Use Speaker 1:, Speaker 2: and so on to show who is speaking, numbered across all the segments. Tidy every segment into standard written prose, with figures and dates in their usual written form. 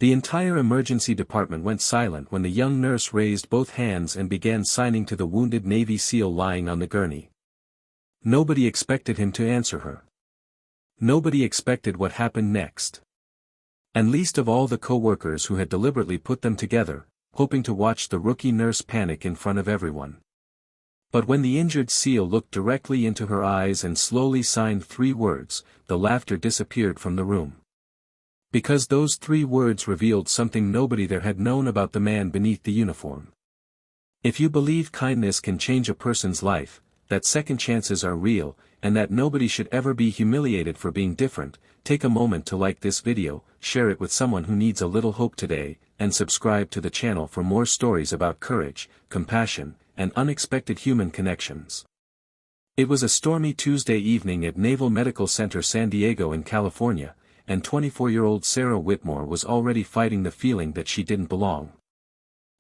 Speaker 1: The entire emergency department went silent when the young nurse raised both hands and began signing to the wounded Navy SEAL lying on the gurney. Nobody expected him to answer her. Nobody expected what happened next. And least of all the co-workers who had deliberately put them together, hoping to watch the rookie nurse panic in front of everyone. But when the injured SEAL looked directly into her eyes and slowly signed 3 words, the laughter disappeared from the room. Because those 3 words revealed something nobody there had known about the man beneath the uniform. If you believe kindness can change a person's life, that second chances are real, and that nobody should ever be humiliated for being different, take a moment to like this video, share it with someone who needs a little hope today, and subscribe to the channel for more stories about courage, compassion, and unexpected human connections. It was a stormy Tuesday evening at Naval Medical Center San Diego in California, and 24-year-old Sarah Whitmore was already fighting the feeling that she didn't belong.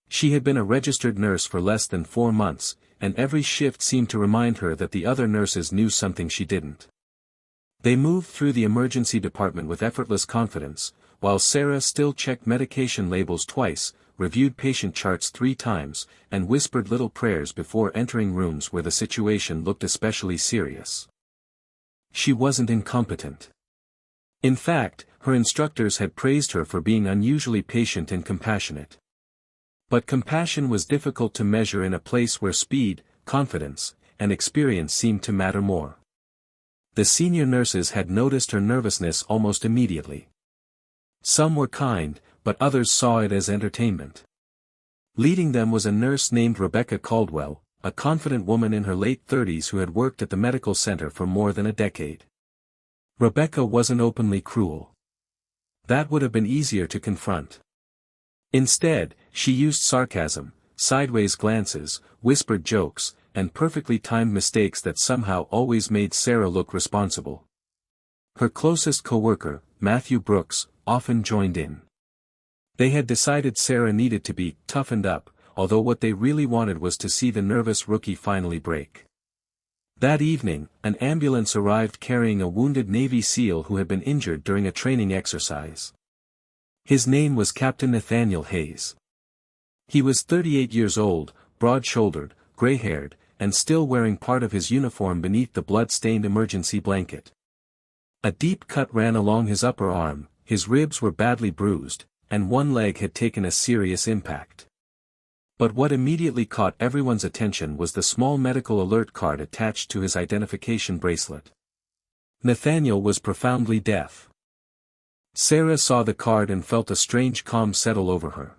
Speaker 1: She had been a registered nurse for less than 4 months, and every shift seemed to remind her that the other nurses knew something she didn't. They moved through the emergency department with effortless confidence, while Sarah still checked medication labels twice, reviewed patient charts 3 times, and whispered little prayers before entering rooms where the situation looked especially serious. She wasn't incompetent. In fact, her instructors had praised her for being unusually patient and compassionate. But compassion was difficult to measure in a place where speed, confidence, and experience seemed to matter more. The senior nurses had noticed her nervousness almost immediately. Some were kind, but others saw it as entertainment. Leading them was a nurse named Rebecca Caldwell, a confident woman in her late 30s who had worked at the medical center for more than a decade. Rebecca wasn't openly cruel. That would have been easier to confront. Instead, she used sarcasm, sideways glances, whispered jokes, and perfectly timed mistakes that somehow always made Sarah look responsible. Her closest co-worker, Matthew Brooks, often joined in. They had decided Sarah needed to be toughened up, although what they really wanted was to see the nervous rookie finally break. That evening, an ambulance arrived carrying a wounded Navy SEAL who had been injured during a training exercise. His name was Captain Nathaniel Hayes. He was 38 years old, broad-shouldered, gray-haired, and still wearing part of his uniform beneath the blood-stained emergency blanket. A deep cut ran along his upper arm, his ribs were badly bruised, and one leg had taken a serious impact. But what immediately caught everyone's attention was the small medical alert card attached to his identification bracelet. Nathaniel was profoundly deaf. Sarah saw the card and felt a strange calm settle over her.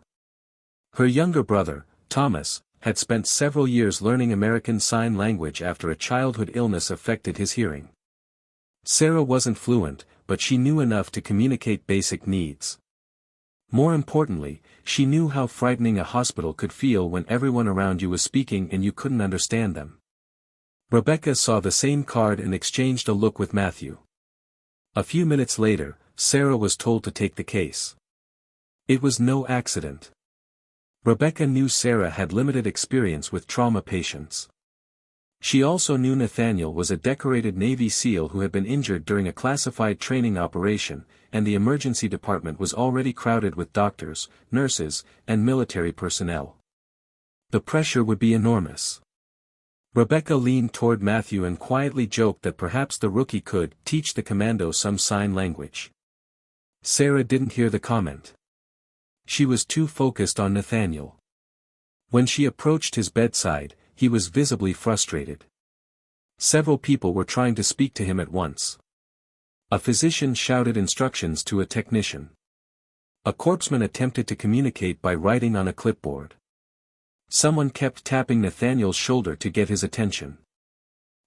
Speaker 1: Her younger brother, Thomas, had spent several years learning American Sign Language after a childhood illness affected his hearing. Sarah wasn't fluent, but she knew enough to communicate basic needs. More importantly, she knew how frightening a hospital could feel when everyone around you was speaking and you couldn't understand them. Rebecca saw the same card and exchanged a look with Matthew. A few minutes later, Sarah was told to take the case. It was no accident. Rebecca knew Sarah had limited experience with trauma patients. She also knew Nathaniel was a decorated Navy SEAL who had been injured during a classified training operation, and the emergency department was already crowded with doctors, nurses, and military personnel. The pressure would be enormous. Rebecca leaned toward Matthew and quietly joked that perhaps the rookie could teach the commando some sign language. Sarah didn't hear the comment. She was too focused on Nathaniel. When she approached his bedside, he was visibly frustrated. Several people were trying to speak to him at once. A physician shouted instructions to a technician. A corpsman attempted to communicate by writing on a clipboard. Someone kept tapping Nathaniel's shoulder to get his attention.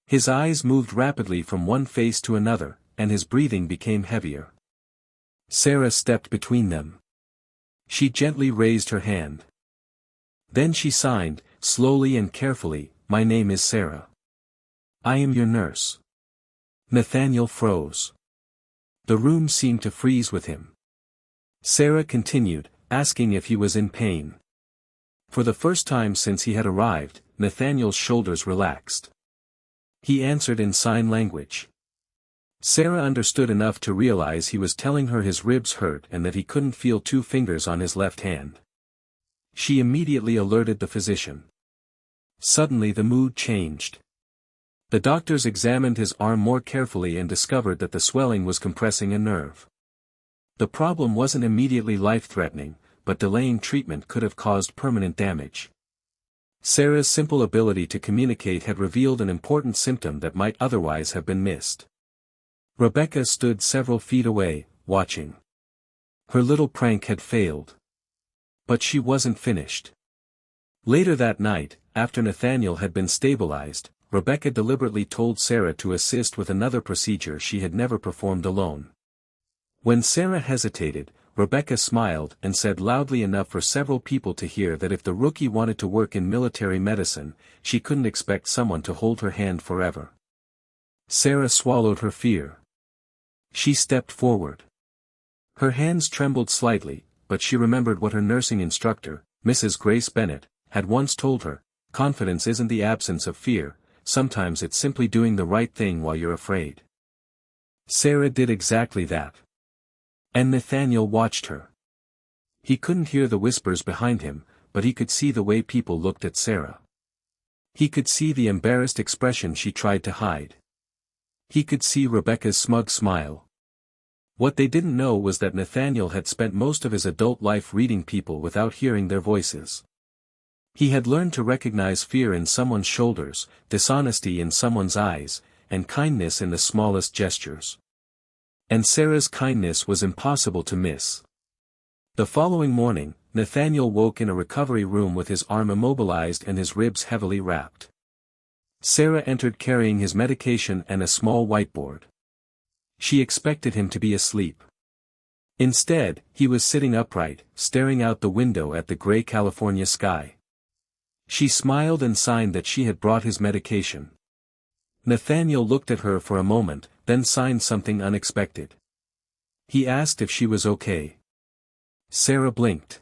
Speaker 1: His eyes moved rapidly from one face to another, and his breathing became heavier. Sarah stepped between them. She gently raised her hand. Then she signed, slowly and carefully, "My name is Sarah. I am your nurse." Nathaniel froze. The room seemed to freeze with him. Sarah continued, asking if he was in pain. For the first time since he had arrived, Nathaniel's shoulders relaxed. He answered in sign language. Sarah understood enough to realize he was telling her his ribs hurt and that he couldn't feel 2 fingers on his left hand. She immediately alerted the physician. Suddenly the mood changed. The doctors examined his arm more carefully and discovered that the swelling was compressing a nerve. The problem wasn't immediately life-threatening, but delaying treatment could have caused permanent damage. Sarah's simple ability to communicate had revealed an important symptom that might otherwise have been missed. Rebecca stood several feet away, watching. Her little prank had failed. But she wasn't finished. Later that night, after Nathaniel had been stabilized, Rebecca deliberately told Sarah to assist with another procedure she had never performed alone. When Sarah hesitated, Rebecca smiled and said loudly enough for several people to hear that if the rookie wanted to work in military medicine, she couldn't expect someone to hold her hand forever. Sarah swallowed her fear. She stepped forward. Her hands trembled slightly, but she remembered what her nursing instructor, Mrs. Grace Bennett, had once told her: confidence isn't the absence of fear, sometimes it's simply doing the right thing while you're afraid. Sarah did exactly that. And Nathaniel watched her. He couldn't hear the whispers behind him, but he could see the way people looked at Sarah. He could see the embarrassed expression she tried to hide. He could see Rebecca's smug smile. What they didn't know was that Nathaniel had spent most of his adult life reading people without hearing their voices. He had learned to recognize fear in someone's shoulders, dishonesty in someone's eyes, and kindness in the smallest gestures. And Sarah's kindness was impossible to miss. The following morning, Nathaniel woke in a recovery room with his arm immobilized and his ribs heavily wrapped. Sarah entered carrying his medication and a small whiteboard. She expected him to be asleep. Instead, he was sitting upright, staring out the window at the gray California sky. She smiled and signed that she had brought his medication. Nathaniel looked at her for a moment, then signed something unexpected. He asked if she was okay. Sarah blinked.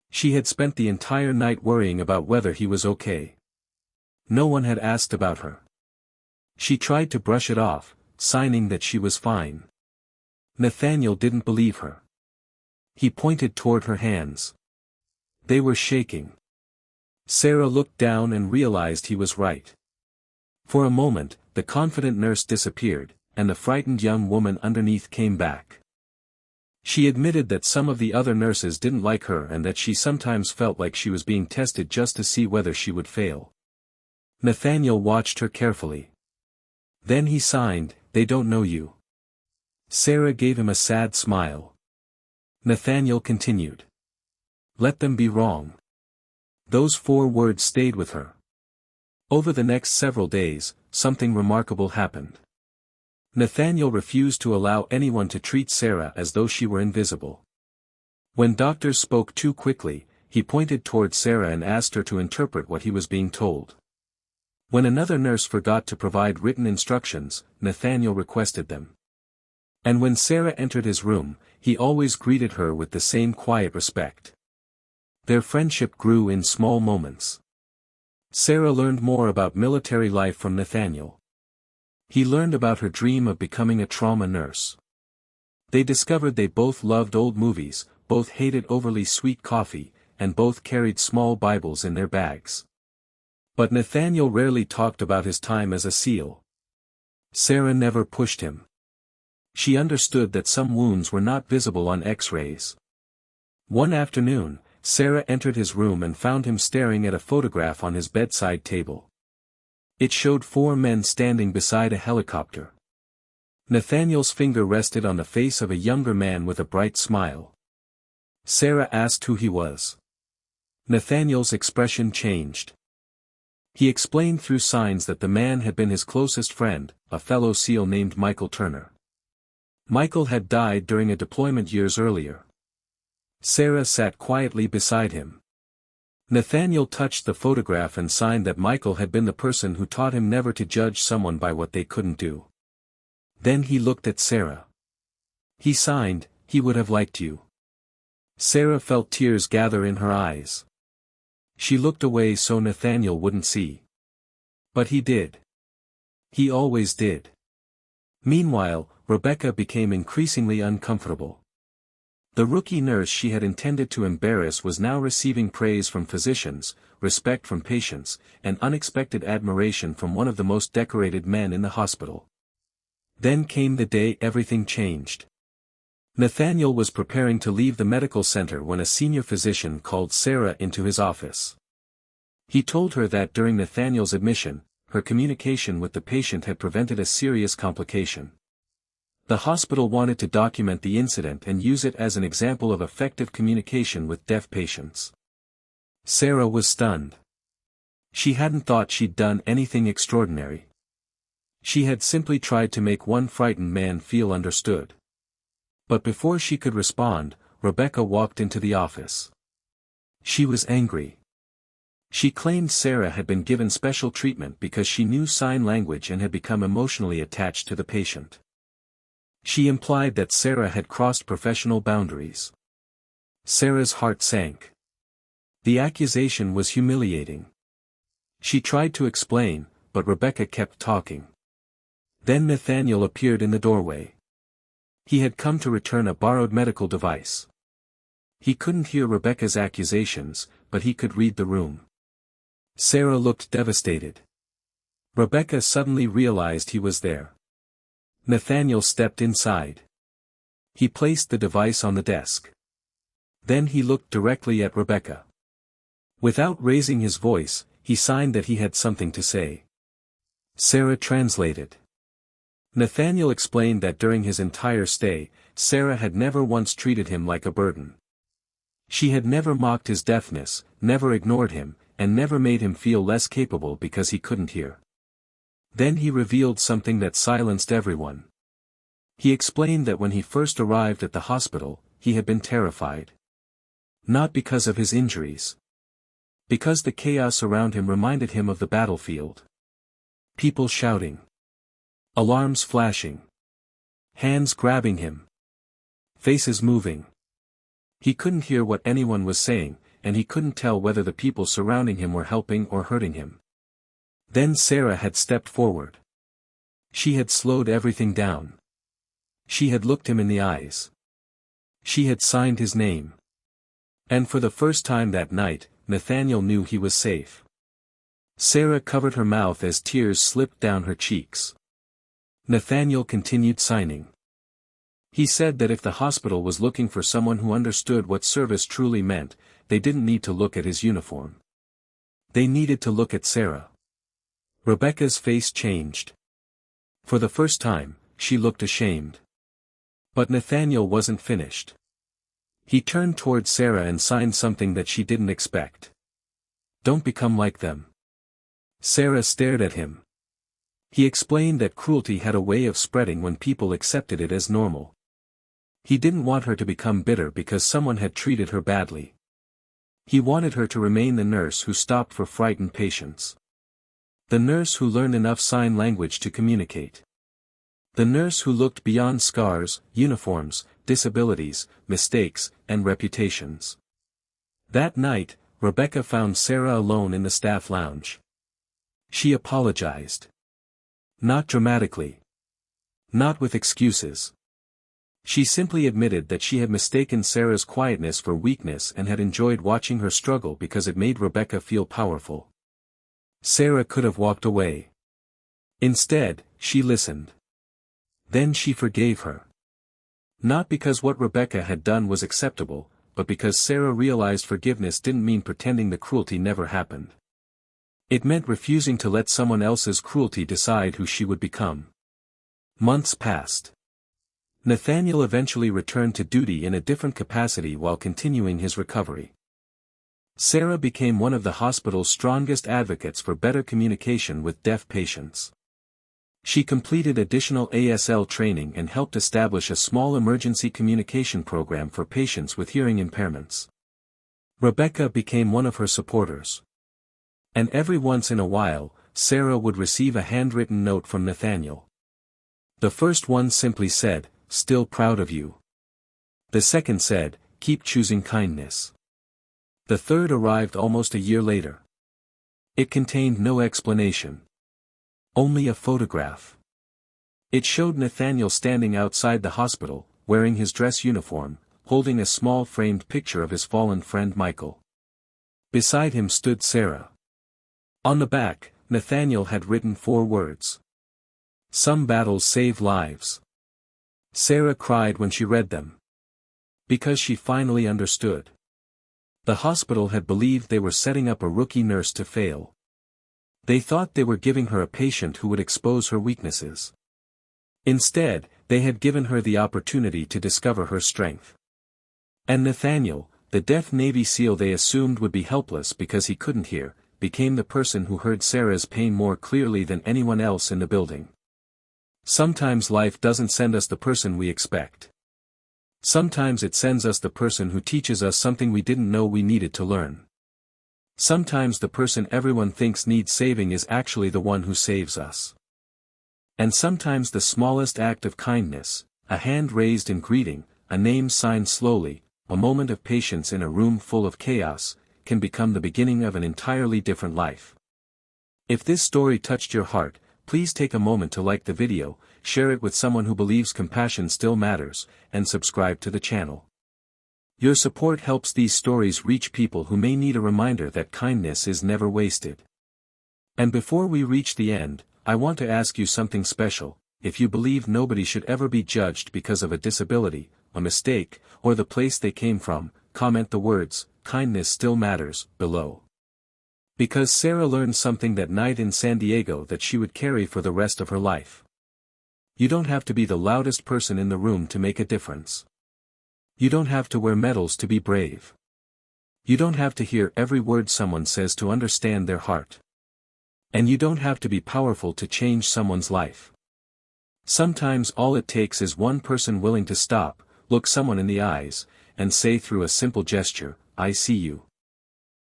Speaker 1: She had spent the entire night worrying about whether he was okay. No one had asked about her. She tried to brush it off, signing that she was fine. Nathaniel didn't believe her. He pointed toward her hands. They were shaking. Sarah looked down and realized he was right. For a moment, the confident nurse disappeared, and the frightened young woman underneath came back. She admitted that some of the other nurses didn't like her and that she sometimes felt like she was being tested just to see whether she would fail. Nathaniel watched her carefully. Then he signed, "They don't know you." Sarah gave him a sad smile. Nathaniel continued. "Let them be wrong." Those 4 words stayed with her. Over the next several days, something remarkable happened. Nathaniel refused to allow anyone to treat Sarah as though she were invisible. When doctors spoke too quickly, he pointed toward Sarah and asked her to interpret what he was being told. When another nurse forgot to provide written instructions, Nathaniel requested them. And when Sarah entered his room, he always greeted her with the same quiet respect. Their friendship grew in small moments. Sarah learned more about military life from Nathaniel. He learned about her dream of becoming a trauma nurse. They discovered they both loved old movies, both hated overly sweet coffee, and both carried small Bibles in their bags. But Nathaniel rarely talked about his time as a SEAL. Sarah never pushed him. She understood that some wounds were not visible on X-rays. One afternoon, Sarah entered his room and found him staring at a photograph on his bedside table. It showed 4 men standing beside a helicopter. Nathaniel's finger rested on the face of a younger man with a bright smile. Sarah asked who he was. Nathaniel's expression changed. He explained through signs that the man had been his closest friend, a fellow SEAL named Michael Turner. Michael had died during a deployment years earlier. Sarah sat quietly beside him. Nathaniel touched the photograph and signed that Michael had been the person who taught him never to judge someone by what they couldn't do. Then he looked at Sarah. He signed, "He would have liked you." Sarah felt tears gather in her eyes. She looked away so Nathaniel wouldn't see. But he did. He always did. Meanwhile, Rebecca became increasingly uncomfortable. The rookie nurse she had intended to embarrass was now receiving praise from physicians, respect from patients, and unexpected admiration from one of the most decorated men in the hospital. Then came the day everything changed. Nathaniel was preparing to leave the medical center when a senior physician called Sarah into his office. He told her that during Nathaniel's admission, her communication with the patient had prevented a serious complication. The hospital wanted to document the incident and use it as an example of effective communication with deaf patients. Sarah was stunned. She hadn't thought she'd done anything extraordinary. She had simply tried to make one frightened man feel understood. But before she could respond, Rebecca walked into the office. She was angry. She claimed Sarah had been given special treatment because she knew sign language and had become emotionally attached to the patient. She implied that Sarah had crossed professional boundaries. Sarah's heart sank. The accusation was humiliating. She tried to explain, but Rebecca kept talking. Then Nathaniel appeared in the doorway. He had come to return a borrowed medical device. He couldn't hear Rebecca's accusations, but he could read the room. Sarah looked devastated. Rebecca suddenly realized he was there. Nathaniel stepped inside. He placed the device on the desk. Then he looked directly at Rebecca. Without raising his voice, he signed that he had something to say. Sarah translated. Nathaniel explained that during his entire stay, Sarah had never once treated him like a burden. She had never mocked his deafness, never ignored him, and never made him feel less capable because he couldn't hear. Then he revealed something that silenced everyone. He explained that when he first arrived at the hospital, he had been terrified. Not because of his injuries. Because the chaos around him reminded him of the battlefield. People shouting. Alarms flashing. Hands grabbing him. Faces moving. He couldn't hear what anyone was saying, and he couldn't tell whether the people surrounding him were helping or hurting him. Then Sarah had stepped forward. She had slowed everything down. She had looked him in the eyes. She had signed his name. And for the first time that night, Nathaniel knew he was safe. Sarah covered her mouth as tears slipped down her cheeks. Nathaniel continued signing. He said that if the hospital was looking for someone who understood what service truly meant, they didn't need to look at his uniform. They needed to look at Sarah. Rebecca's face changed. For the first time, she looked ashamed. But Nathaniel wasn't finished. He turned toward Sarah and signed something that she didn't expect. Don't become like them. Sarah stared at him. He explained that cruelty had a way of spreading when people accepted it as normal. He didn't want her to become bitter because someone had treated her badly. He wanted her to remain the nurse who stopped for frightened patients. The nurse who learned enough sign language to communicate. The nurse who looked beyond scars, uniforms, disabilities, mistakes, and reputations. That night, Rebecca found Sarah alone in the staff lounge. She apologized. Not dramatically. Not with excuses. She simply admitted that she had mistaken Sarah's quietness for weakness and had enjoyed watching her struggle because it made Rebecca feel powerful. Sarah could have walked away. Instead, she listened. Then she forgave her. Not because what Rebecca had done was acceptable, but because Sarah realized forgiveness didn't mean pretending the cruelty never happened. It meant refusing to let someone else's cruelty decide who she would become. Months passed. Nathaniel eventually returned to duty in a different capacity while continuing his recovery. Sarah became one of the hospital's strongest advocates for better communication with deaf patients. She completed additional ASL training and helped establish a small emergency communication program for patients with hearing impairments. Rebecca became one of her supporters. And every once in a while, Sarah would receive a handwritten note from Nathaniel. The first one simply said, "Still proud of you." The second said, "Keep choosing kindness." The third arrived almost a year later. It contained no explanation. Only a photograph. It showed Nathaniel standing outside the hospital, wearing his dress uniform, holding a small framed picture of his fallen friend Michael. Beside him stood Sarah. On the back, Nathaniel had written 4 words. "Some battles save lives." Sarah cried when she read them. Because she finally understood. The hospital had believed they were setting up a rookie nurse to fail. They thought they were giving her a patient who would expose her weaknesses. Instead, they had given her the opportunity to discover her strength. And Nathaniel, the deaf Navy SEAL they assumed would be helpless because he couldn't hear, became the person who heard Sarah's pain more clearly than anyone else in the building. Sometimes life doesn't send us the person we expect. Sometimes it sends us the person who teaches us something we didn't know we needed to learn. Sometimes the person everyone thinks needs saving is actually the one who saves us. And sometimes the smallest act of kindness, a hand raised in greeting, a name signed slowly, a moment of patience in a room full of chaos, can become the beginning of an entirely different life. If this story touched your heart, please take a moment to like the video, share it with someone who believes compassion still matters, and subscribe to the channel. Your support helps these stories reach people who may need a reminder that kindness is never wasted. And before we reach the end, I want to ask you something special. If you believe nobody should ever be judged because of a disability, a mistake, or the place they came from, comment the words, "Kindness still matters," below. Because Sarah learned something that night in San Diego that she would carry for the rest of her life. You don't have to be the loudest person in the room to make a difference. You don't have to wear medals to be brave. You don't have to hear every word someone says to understand their heart. And you don't have to be powerful to change someone's life. Sometimes all it takes is one person willing to stop, look someone in the eyes, and say through a simple gesture, "I see you."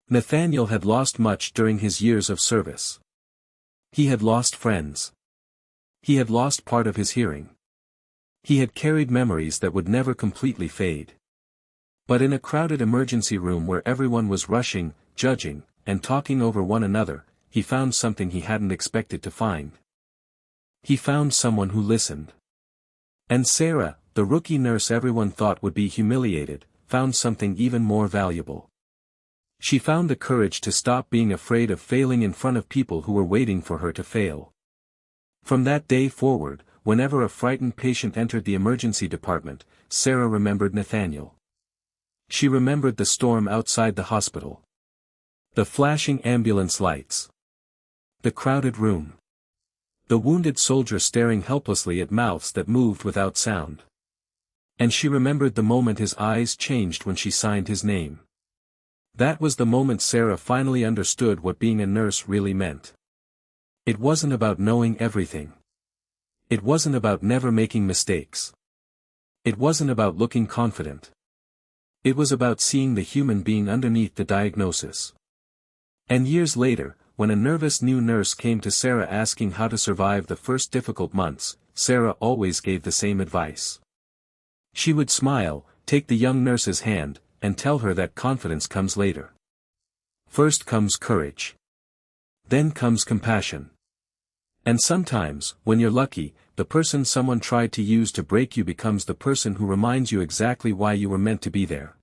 Speaker 1: Nathaniel had lost much during his years of service. He had lost friends. He had lost part of his hearing. He had carried memories that would never completely fade. But in a crowded emergency room where everyone was rushing, judging, and talking over one another, he found something he hadn't expected to find. He found someone who listened. And Sarah, the rookie nurse everyone thought would be humiliated, found something even more valuable. She found the courage to stop being afraid of failing in front of people who were waiting for her to fail. From that day forward, whenever a frightened patient entered the emergency department, Sarah remembered Nathaniel. She remembered the storm outside the hospital. The flashing ambulance lights. The crowded room. The wounded soldier staring helplessly at mouths that moved without sound. And she remembered the moment his eyes changed when she signed his name. That was the moment Sarah finally understood what being a nurse really meant. It wasn't about knowing everything. It wasn't about never making mistakes. It wasn't about looking confident. It was about seeing the human being underneath the diagnosis. And years later, when a nervous new nurse came to Sarah asking how to survive the first difficult months, Sarah always gave the same advice. She would smile, take the young nurse's hand, and tell her that confidence comes later. First comes courage. Then comes compassion. And sometimes, when you're lucky, the person someone tried to use to break you becomes the person who reminds you exactly why you were meant to be there.